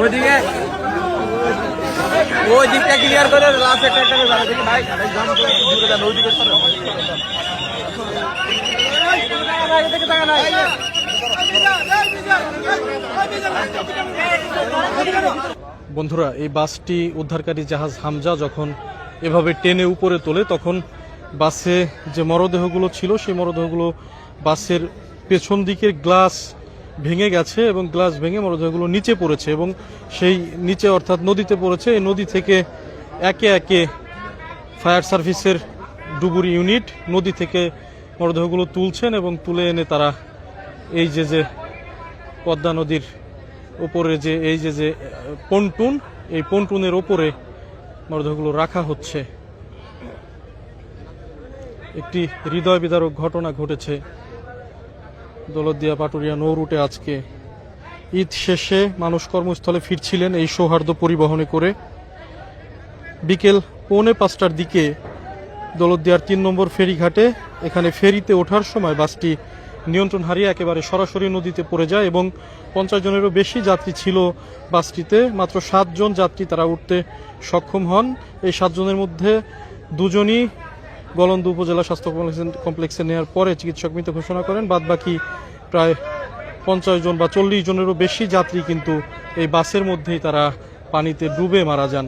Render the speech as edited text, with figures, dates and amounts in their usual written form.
ওইদিকে ওই দিকটা ক্লিয়ার করে লাস্ট একটা ভাই বন্ধুরা, এই বাসটি উদ্ধারকারী জাহাজ হামজা যখন এভাবে টেনে উপরে তোলে তখন বাসে যে মরদেহগুলো ছিল সেই মরদেহগুলো বাসের পেছন দিকের গ্লাস ভেঙে গেছে এবং গ্লাস ভেঙে মরদেহগুলো নিচে পড়েছে এবং সেই নিচে অর্থাৎ নদীতে পড়েছে। এই নদী থেকে একে একে ফায়ার সার্ভিসের ডুবুরি ইউনিট নদী থেকে মরদেহগুলো তুলছেন এবং তুলে এনে তারা এই যে পদ্মা নদীর ওপরে যে এই যে পন্টুন, এই পন্টুনের ওপরে মরদেহগুলো রাখা হচ্ছে। একটি হৃদয় বিদারক ঘটনা ঘটেছে দৌলতদিয়া পাটুরিয়া নৌ রুটে। আজকে ঈদ শেষে মানুষ কর্মস্থলে ফিরছিলেন এই সৌহার্দ্য পরিবহনে করে। বিকেল 4:45টার দিকে দৌলতদিয়ার 3 নম্বর ফেরিঘাটে এখানে ফেরিতে ওঠার সময় বাসটি নিয়ন্ত্রণ হারিয়ে একেবারে সরাসরি নদীতে পড়ে যায় এবং 50 জনেরও বেশি যাত্রী ছিল বাসটিতে। মাত্র 7 জন যাত্রী তারা উঠতে সক্ষম হন। এই 7 জনের মধ্যে 2 জনই গলন্দ উপজেলা স্বাস্থ্য কমপ্লেক্সে নেওয়ার পরে চিকিৎসক মৃত ঘোষণা করেন। বাদবাকি প্রায় 50 জন বা 40 জনেরও বেশি যাত্রী কিন্তু এই বাসের মধ্যেই তারা পানিতে ডুবে মারা যান।